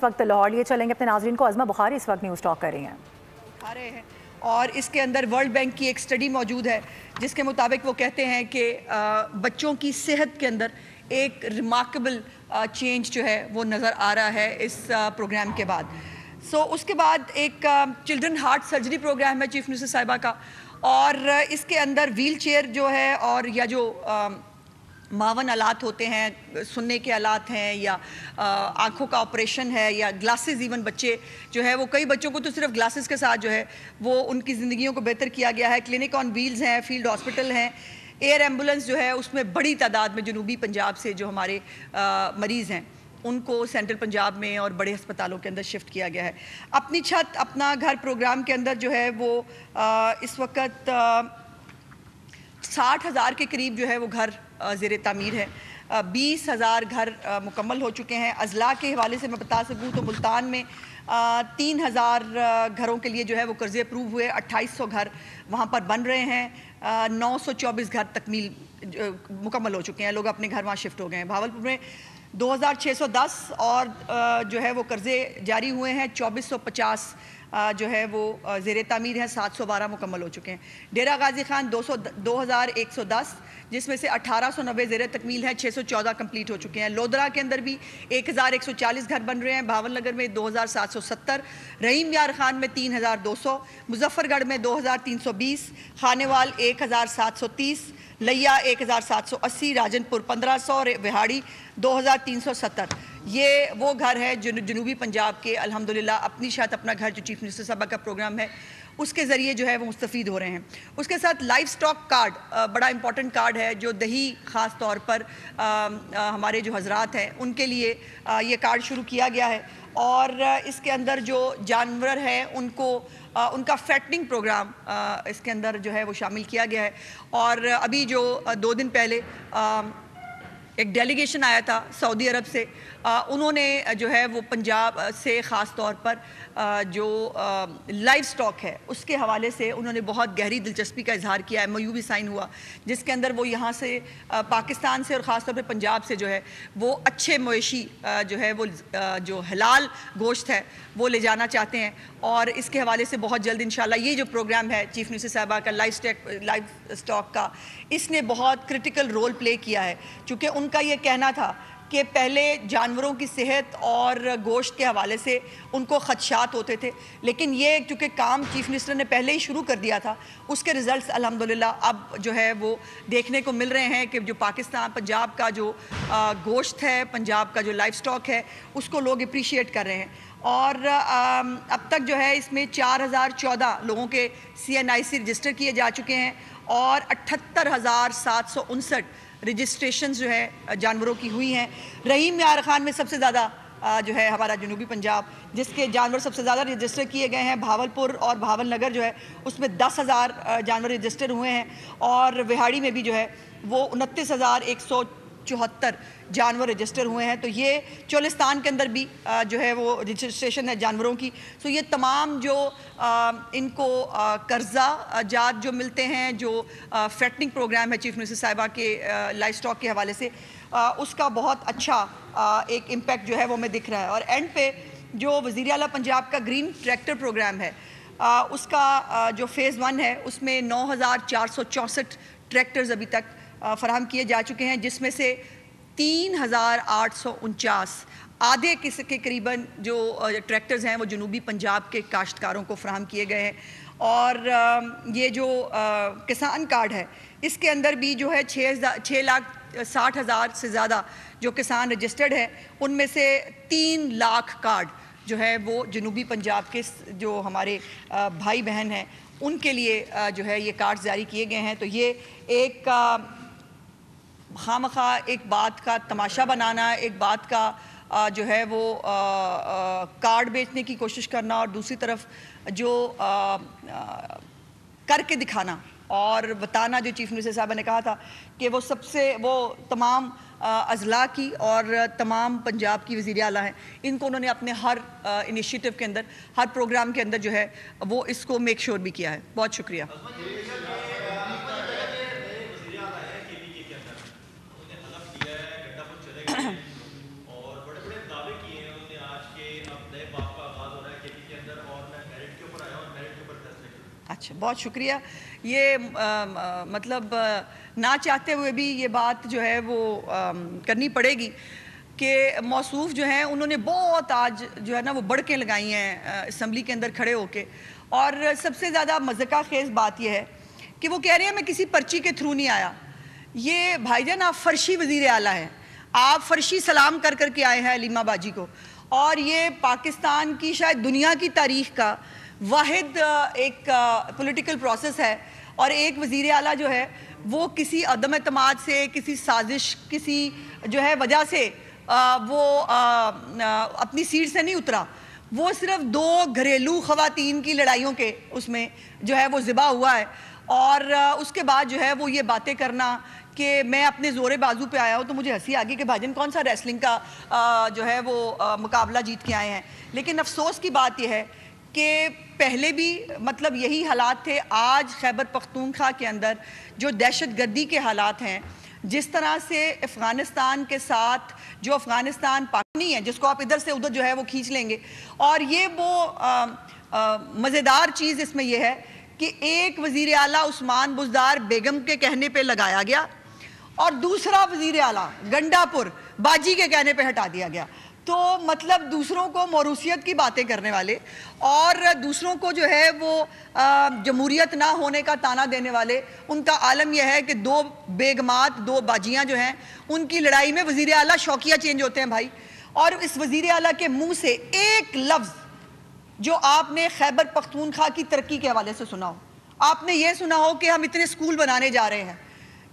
وقت لاہور لیے چلیں گے اپنے ناظرین کو. عظمہ بخاری اس وقت نیوز ٹاک کر رہی ہیں. آ رہے ہیں اور اس کے اندر ورلڈ بینک کی ایک سٹڈی موجود ہے جس کے مطابق وہ کہتے ہیں کہ بچوں کی صحت کے اندر ایک ریمارکیبل چینج جو ہے وہ نظر آ رہا ہے اس پروگرام کے بعد. اس کے بعد ایک چلڈرن ہارٹ سرجری پروگرام ہے چیف منسٹر صاحبہ کا, اور اس کے اندر ویل چیئر جو ہے اور یا جو معاون آلات ہوتے ہیں, سننے کے آلات ہیں یا آنکھوں کا آپریشن ہے یا گلاسز, ایون بچے جو ہے وہ کئی بچوں کو تو صرف گلاسز کے ساتھ جو ہے وہ ان کی زندگیوں کو بہتر کیا گیا ہے. کلینک آن ویلز ہیں, فیلڈ ہاسپٹل ہیں, ایئر ایمبولنس جو ہے اس میں بڑی تعداد میں جنوبی پنجاب سے جو ہمارے مریض ہیں ان کو سینٹرل پنجاب میں اور بڑے ہسپتالوں کے اندر شفٹ کیا گیا ہے. اپنی چھت اپنا گھر پروگرام کے اندر جو ہے وہ اس وقت 60,000 کے قریب جو ہے وہ گھر زیر تعمیر ہے. 20,000 گھر مکمل ہو چکے ہیں. اضلاع کے حوالے سے میں بتا سکوں تو ملتان میں 3,000 گھروں کے لیے جو ہے وہ قرضے اپروو ہوئے. 2,800 گھر وہاں پر بن رہے ہیں. 924 گھر تکمیل مکمل ہو چکے ہیں, لوگ اپنے گھر وہاں شفٹ ہو گئے ہیں. بھاولپور میں 2,610 اور جو ہے وہ قرضے جاری ہوئے ہیں. 2,450 جو ہے وہ زیر تعمیر ہیں. 712 مکمل ہو چکے ہیں. ڈیرہ غازی خان 2,110 جس میں سے 1,890 زیر تکمیل ہیں. 614 کمپلیٹ ہو چکے ہیں. لودھرا کے اندر بھی 1,140 گھر بن رہے ہیں. بھاول نگر میں 2,770. رحیم یار خان میں 3,200. مظفر گڑھ میں 2,320. خانیوال 1,730. لیا 1,780. راجن پور 1,500. وہاڑی 2,370. یہ وہ گھر ہے جو جنوبی پنجاب کے الحمدللہ اپنی چھت اپنا گھر جو چیف منسٹر صاحبہ کا پروگرام ہے اس کے ذریعے جو ہے وہ مستفید ہو رہے ہیں. اس کے ساتھ لائف سٹاک کارڈ بڑا امپورٹنٹ کارڈ ہے جو دیہی خاص طور پر ہمارے جو حضرات ہیں ان کے لیے یہ کارڈ شروع کیا گیا ہے. اور اس کے اندر جو جانور ہیں ان کو ان کا فیٹنگ پروگرام اس کے اندر جو ہے وہ شامل کیا گیا ہے. اور ابھی جو 2 دن پہلے ایک ڈیلیگیشن آیا تھا سعودی عرب سے, انہوں نے جو ہے وہ پنجاب سے خاص طور پر جو لائف سٹاک ہے اس کے حوالے سے انہوں نے بہت گہری دلچسپی کا اظہار کیا ہے. MOU بھی سائن ہوا جس کے اندر وہ یہاں سے پاکستان سے اور خاص طور پہ پنجاب سے جو ہے وہ اچھے مویشی جو ہے وہ جو حلال گوشت ہے وہ لے جانا چاہتے ہیں. اور اس کے حوالے سے بہت جلد انشاءاللہ یہ جو پروگرام ہے چیف منسٹر صاحبہ کا لائف سٹاک کا, اس نے بہت کرٹیکل رول پلے کیا ہے. چونکہ ان کا یہ کہنا تھا کہ پہلے جانوروں کی صحت اور گوشت کے حوالے سے ان کو خدشات ہوتے تھے, لیکن یہ چونکہ کام چیف منسٹر نے پہلے ہی شروع کر دیا تھا اس کے ریزلٹس الحمدللہ اب جو ہے وہ دیکھنے کو مل رہے ہیں کہ جو پاکستان پنجاب کا جو گوشت ہے, پنجاب کا جو لائف سٹاک ہے اس کو لوگ اپریشیٹ کر رہے ہیں. اور اب تک جو ہے اس میں 4,014 لوگوں کے CNIC رجسٹر کیے جا چکے ہیں اور 78,759 رجسٹریشنز جو ہے جانوروں کی ہوئی ہیں. رحیم یار خان میں سب سے زیادہ جو ہے ہمارا جنوبی پنجاب جس کے جانور سب سے زیادہ رجسٹر کیے گئے ہیں. بھاولپور اور بھاول نگر جو ہے اس میں 10,000 جانور رجسٹر ہوئے ہیں. اور وہاڑی میں بھی جو ہے وہ 29,174 جانور رجسٹر ہوئے ہیں. تو یہ چولستان کے اندر بھی جو ہے وہ رجسٹریشن ہے جانوروں کی. یہ تمام جو ان کو قرضہ جات جو ملتے ہیں, جو فیٹنگ پروگرام ہے چیف منسٹر صاحبہ کے لائف سٹاک کے حوالے سے, اس کا بہت اچھا ایک امپیکٹ جو ہے وہ ہمیں دکھ رہا ہے. اور اینڈ پہ جو وزیر اعلیٰ پنجاب کا گرین ٹریکٹر پروگرام ہے اس کا جو فیز 1 ہے اس میں 9,464 ٹریکٹرز ابھی تک فراہم کیے جا چکے ہیں, جس میں سے 3,849 آدھے کے قریباً جو ٹریکٹرز ہیں وہ جنوبی پنجاب کے کاشتکاروں کو فراہم کیے گئے ہیں. اور یہ جو کسان کارڈ ہے اس کے اندر بھی جو ہے 6,60,000 سے زیادہ جو کسان رجسٹرڈ ہیں ان میں سے 3 لاکھ کارڈ جو ہے وہ جنوبی پنجاب کے جو ہمارے بھائی بہن ہیں ان کے لیے جو ہے یہ کارڈ جاری کیے گئے ہیں. تو یہ ایک خواہ ایک بات کا تماشا بنانا, ایک بات کا جو ہے وہ کارڈ بیچنے کی کوشش کرنا, اور دوسری طرف جو کر کے دکھانا اور بتانا جو چیف منسٹر صاحبہ نے کہا تھا کہ وہ سب سے وہ تمام اضلاع کی اور تمام پنجاب کی وزیر اعلیٰ ہیں, ان کو انہوں نے اپنے ہر انیشیٹو کے اندر, ہر پروگرام کے اندر جو ہے وہ اس کو میک شور بھی کیا ہے. بہت شکریہ. اچھا، بہت شکریہ. یہ مطلب نہ چاہتے ہوئے بھی یہ بات جو ہے وہ کرنی پڑے گی کہ موصوف جو ہیں انہوں نے بہت آج جو ہے نا وہ بڑکیں لگائی ہیں اسمبلی کے اندر کھڑے ہو کے. اور سب سے زیادہ مذاقہ خیز بات یہ ہے کہ وہ کہہ رہے ہیں میں کسی پرچی کے تھرو نہیں آیا. یہ بھائی جان آپ فرشی وزیر اعلیٰ ہیں, آپ فرشی سلام کر کر کے آئے ہیں علیمہ باجی کو, اور یہ پاکستان کی شاید دنیا کی تاریخ کا واحد ایک پولیٹیکل پروسیس ہے. اور ایک وزیر اعلیٰ جو ہے وہ کسی عدم اعتماد سے, کسی سازش, کسی جو ہے وجہ سے وہ اپنی سیٹ سے نہیں اترا. وہ صرف 2 گھریلو خواتین کی لڑائیوں کے اس میں جو ہے وہ ذبح ہوا ہے, اور اس کے بعد جو ہے وہ یہ باتیں کرنا کہ میں اپنے زور بازو پہ آیا ہوں. تو مجھے ہنسی آ گئی کہ بھائی جان کون سا ریسلنگ کا جو ہے وہ مقابلہ جیت کے آئے ہیں. لیکن افسوس کی بات یہ ہے کہ پہلے بھی مطلب یہی حالات تھے. آج خیبر پختونخوا کے اندر جو دہشت گردی کے حالات ہیں, جس طرح سے افغانستان کے ساتھ جو افغانستان پاکستانی ہے جس کو آپ ادھر سے ادھر جو ہے وہ کھینچ لیں گے, اور یہ وہ مزیدار چیز اس میں یہ ہے کہ ایک وزیر اعلیٰ عثمان بزدار بیگم کے کہنے پہ لگایا گیا اور دوسرا وزیر اعلیٰ گنڈا پور باجی کے کہنے پہ ہٹا دیا گیا. تو مطلب دوسروں کو موروثیت کی باتیں کرنے والے اور دوسروں کو جو ہے وہ جمہوریت نہ ہونے کا تانا دینے والے, ان کا عالم یہ ہے کہ 2 بیگمات 2 باجیاں جو ہیں ان کی لڑائی میں وزیر اعلیٰ شوقیہ چینج ہوتے ہیں بھائی. اور اس وزیر اعلیٰ کے منہ سے ایک لفظ جو آپ نے خیبر پختونخوا کی ترقی کے حوالے سے سنا ہو, آپ نے یہ سنا ہو کہ ہم اتنے اسکول بنانے جا رہے ہیں,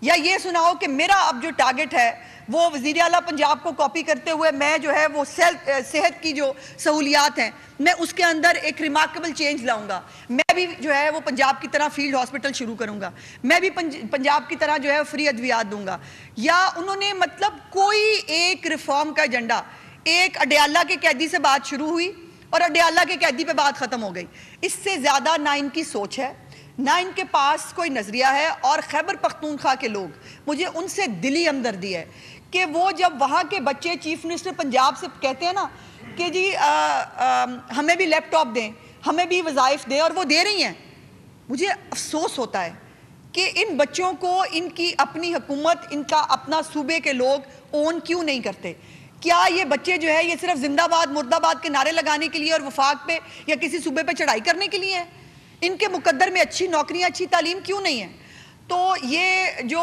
یا یہ سنا ہو کہ میرا اب جو ٹارگٹ ہے وہ وزیر اعلیٰ پنجاب کو کاپی کرتے ہوئے میں جو ہے وہ صحت کی جو سہولیات ہیں میں اس کے اندر ایک ریمارکیبل چینج لاؤں گا, میں بھی جو ہے وہ پنجاب کی طرح فیلڈ ہاسپٹل شروع کروں گا, میں بھی پنجاب کی طرح جو ہے فری ادویات دوں گا. یا انہوں نے مطلب کوئی ایک ریفارم کا ایجنڈا, ایک اڈیالہ کے قیدی سے بات شروع ہوئی اور اڈیالہ کے قیدی پہ بات ختم ہو گئی. اس سے زیادہ نہ ان کی سوچ ہے, نہ ان کے پاس کوئی نظریہ ہے. اور خیبر پختونخوا کے لوگ, مجھے ان سے دلی ہمدردی ہے کہ وہ جب وہاں کے بچے چیف منسٹر پنجاب سے کہتے ہیں نا کہ جی ہمیں بھی لیپ ٹاپ دیں, ہمیں بھی وظائف دیں, اور وہ دے رہی ہیں, مجھے افسوس ہوتا ہے کہ ان بچوں کو ان کی اپنی حکومت, ان کا اپنا صوبے کے لوگ اون کیوں نہیں کرتے. کیا یہ بچے جو ہے یہ صرف زندہ باد مرد آباد کے نعرے لگانے کے لیے اور وفاق پہ یا کسی صوبے پہ چڑھائی کرنے کے لیے ہیں؟ ان کے مقدر میں اچھی نوکریاں, اچھی تعلیم کیوں نہیں ہے؟ تو یہ جو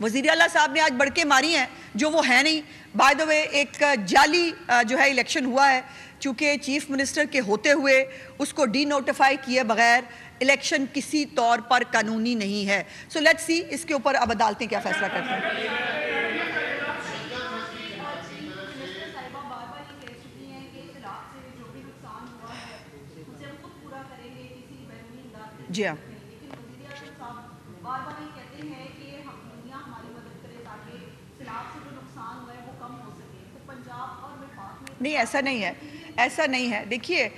وزیر اعلیٰ صاحب نے آج بڑکے ماری ہیں جو وہ ہے نہیں. بائی دا وے ایک جعلی جو ہے الیکشن ہوا ہے, چونکہ چیف منسٹر کے ہوتے ہوئے اس کو ڈی نوٹیفائی کیے بغیر الیکشن کسی طور پر قانونی نہیں ہے. سو لیٹس سی اس کے اوپر اب عدالتیں کیا فیصلہ کرتی ہیں. جی ہاں, نہیں ایسا نہیں ہے, ایسا نہیں ہے. دیکھیے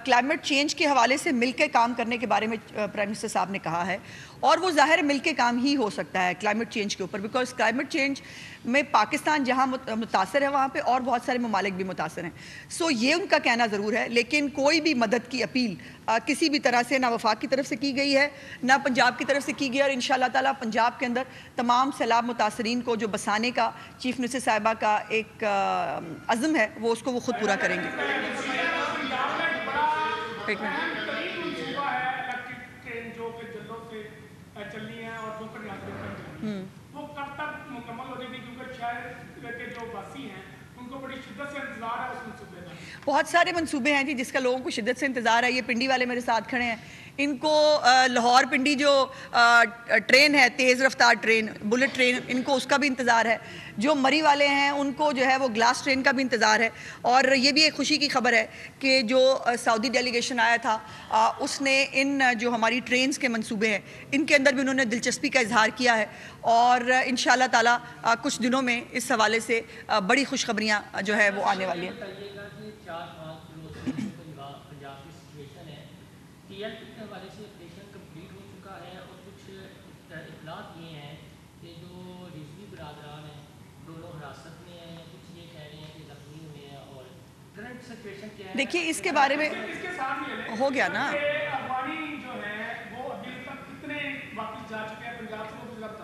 کلائمیٹ چینج کے حوالے سے مل کے کام کرنے کے بارے میں پرائم منسٹر صاحب نے کہا ہے, اور وہ ظاہر مل کے کام ہی ہو سکتا ہے کلائمیٹ چینج کے اوپر, بیکاز کلائمیٹ چینج میں پاکستان جہاں متاثر ہے وہاں پہ اور بہت سارے ممالک بھی متاثر ہیں. سو یہ ان کا کہنا ضرور ہے, لیکن کوئی بھی مدد کی اپیل کسی بھی طرح سے نہ وفاق کی طرف سے کی گئی ہے نہ پنجاب کی طرف سے کی گئی ہے. اور انشاءاللہ تعالیٰ پنجاب کے اندر تمام سیلاب متاثرین کو جو بسانے کا چیف منسٹر صاحبہ کا ایک عزم ہے وہ اس کو وہ خود پورا کریں گے. بہت سارے منصوبے ہیں جی جس کا لوگوں کو شدت سے انتظار ہے. یہ پنڈی والے میرے ساتھ کھڑے ہیں, ان کو لاہور پنڈی جو ٹرین ہے, تیز رفتار ٹرین, بلٹ ٹرین, ان کو اس کا بھی انتظار ہے. جو مری والے ہیں ان کو جو ہے وہ گلاس ٹرین کا بھی انتظار ہے. اور یہ بھی ایک خوشی کی خبر ہے کہ جو سعودی ڈیلیگیشن آیا تھا اس نے ان جو ہماری ٹرینز کے منصوبے ہیں ان کے اندر بھی انہوں نے دلچسپی کا اظہار کیا ہے, اور انشاءاللہ تعالیٰ کچھ دنوں میں اس حوالے سے بڑی خوشخبریاں جو ہے وہ آنے والی ہیں. دیکھیے اس کے بارے میں ہو گیا نا,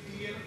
TLP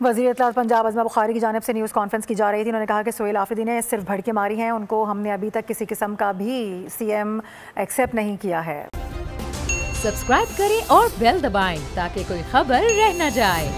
وزیر اطلاعات پنجاب عظمہ بخاری کی جانب سے نیوز کانفرنس کی جا رہی تھی. انہوں نے کہا کہ سہیل آفریدی نے صرف بھڑکے ماری ہیں, ان کو ہم نے ابھی تک کسی قسم کا بھی سی ایم ایکسیپٹ نہیں کیا ہے. سبسکرائب کریں اور بیل دبائیں تاکہ کوئی خبر رہ نہ جائے.